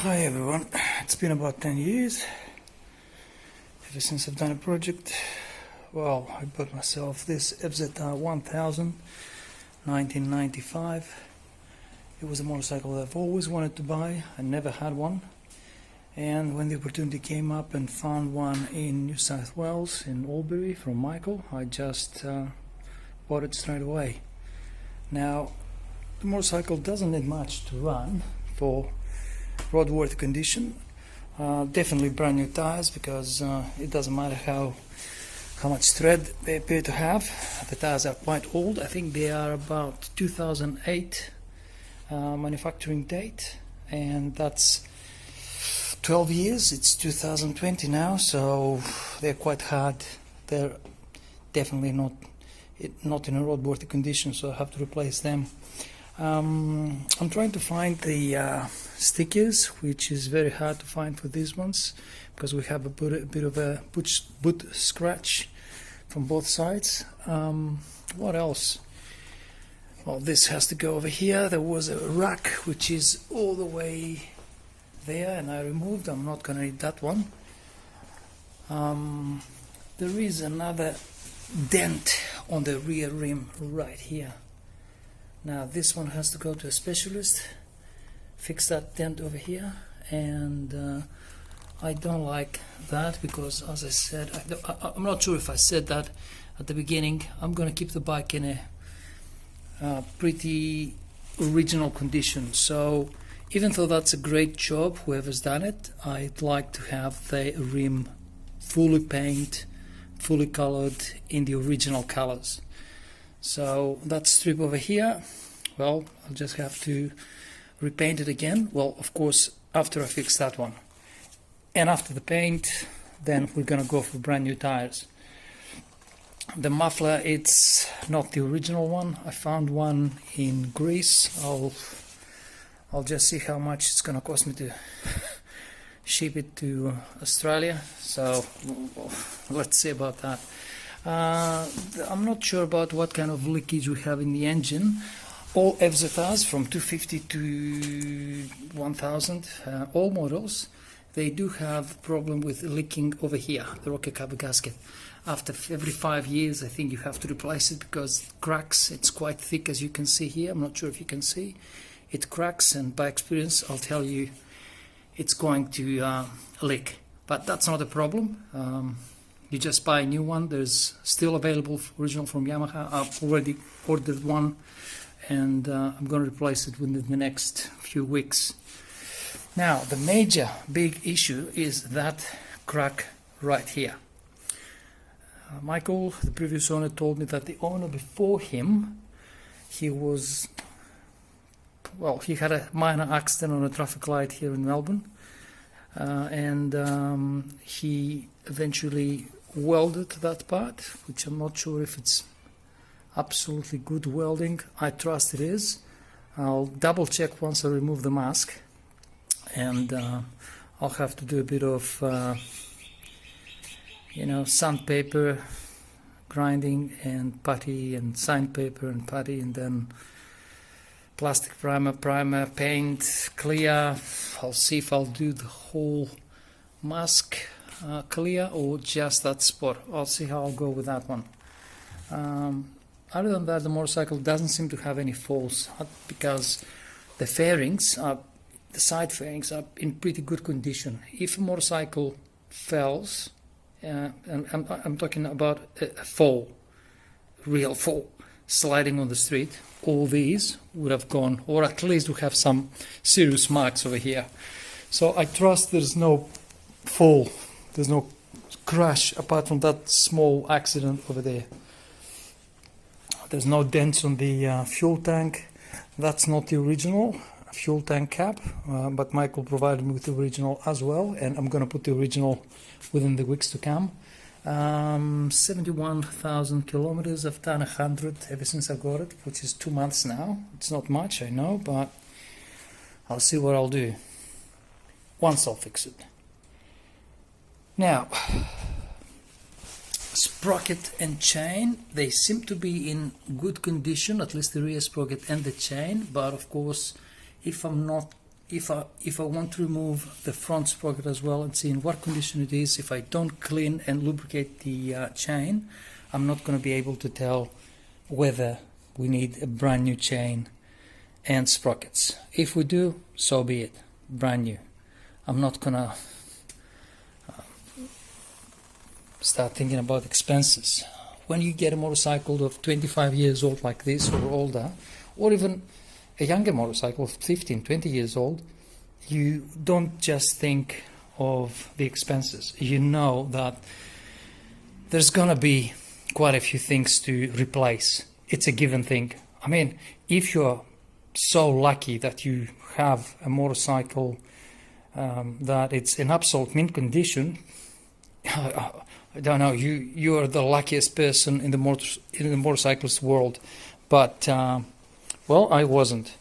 Hi everyone, it's been about 10 years ever since I've done a project. Well, I bought myself this FZR1000 1995. It was a motorcycle that I've always wanted to buy. I never had one, and when the opportunity came up and found one in New South Wales in Albury from Michael, I just bought it straight away. Now the motorcycle doesn't need much to run for roadworthy condition. Definitely brand new tires, because it doesn't matter how much tread they appear to have. The tires are quite old. I think they are about 2008 manufacturing date, and that's 12 years. It's 2020 now, so they're quite hard. They're definitely not in a roadworthy condition, so I have to replace them. I'm trying to find the stickers, which is very hard to find for these ones, because we have a bit of a boot scratch from both sides. What else? Well, this has to go over here. There was a rack which is all the way there, and I removed. I'm not going to need that one. There is another dent on the rear rim right here. Now this one has to go to a specialist, fix that dent over here, and I don't like that, because, as I said, I'm not sure if I said that at the beginning, I'm going to keep the bike in a pretty original condition. So even though that's a great job, whoever's done it, I'd like to have the rim fully painted, fully colored in the original colors. So that strip over here, well, I'll just have to repaint it again. Well, of course, after I fix that one. And after the paint, then we're gonna go for brand new tires. The muffler, it's not the original one. I found one in Greece. I'll just see how much it's gonna cost me to ship it to Australia. So let's see about that. I'm not sure about what kind of leakage we have in the engine. All FZRs from 250 to 1000, all models, they do have problem with leaking over here, the rocker cover gasket. After every 5 years, I think you have to replace it, because it cracks. It's quite thick, as you can see here. I'm not sure if you can see. It cracks, and by experience, I'll tell you, it's going to leak. But that's not a problem. You just buy a new one. There's still available original from Yamaha. I've already ordered one, and I'm going to replace it within the next few weeks. Now, the major big issue is that crack right here. Michael, the previous owner, told me that the owner before him, he had a minor accident on a traffic light here in Melbourne, and he eventually welded that part, which I'm not sure if it's absolutely good welding. I trust it is. I'll double check once I remove the mask, and I'll have to do a bit of sandpaper grinding and putty, and sandpaper and putty, and then plastic primer, paint, clear. I'll see if I'll do the whole mask clear or just that spot. I'll see how I'll go with that one. Other than that, the motorcycle doesn't seem to have any faults, because the fairings, the side fairings, are in pretty good condition. If a motorcycle fails, and I'm talking about a fall, real fall, sliding on the street, all these would have gone, or at least would have some serious marks over here. So I trust there's no fall, there's no crash, apart from that small accident over there. There's no dents on the fuel tank. That's not the original fuel tank cap, but Michael provided me with the original as well, and I'm going to put the original within the weeks to come. 71,000 kilometers. I've done 100 ever since I got it, which is 2 months now. It's not much, I know, but I'll see what I'll do once I'll fix it. Now, Sprocket and Chain, they seem to be in good condition, at least the rear sprocket and the chain, but of course, if I'm not if I want to remove the front sprocket as well and see in what condition it is, if I don't clean and lubricate the chain, I'm not going to be able to tell whether we need a brand new chain and sprockets. If we do, so be it, brand new. I'm not going to start thinking about expenses. When you get a motorcycle of 25 years old like this or older, or even a younger motorcycle of 15, 20 years old, you don't just think of the expenses. You know that there's gonna be quite a few things to replace. It's a given thing. I mean, if you're so lucky that you have a motorcycle that it's in absolute mint condition, I don't know, you are the luckiest person in the motorcyclist world. But well, I wasn't.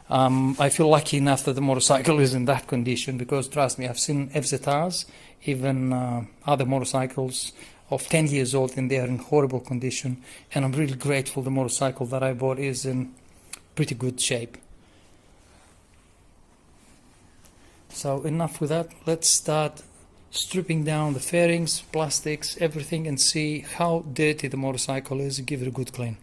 I feel lucky enough that the motorcycle is in that condition, because trust me, I've seen FZRs, even other motorcycles of 10 years old, and they are in horrible condition, and I'm really grateful the motorcycle that I bought is in pretty good shape. So enough with that, let's start stripping down the fairings, plastics, everything, and see how dirty the motorcycle is and give it a good clean.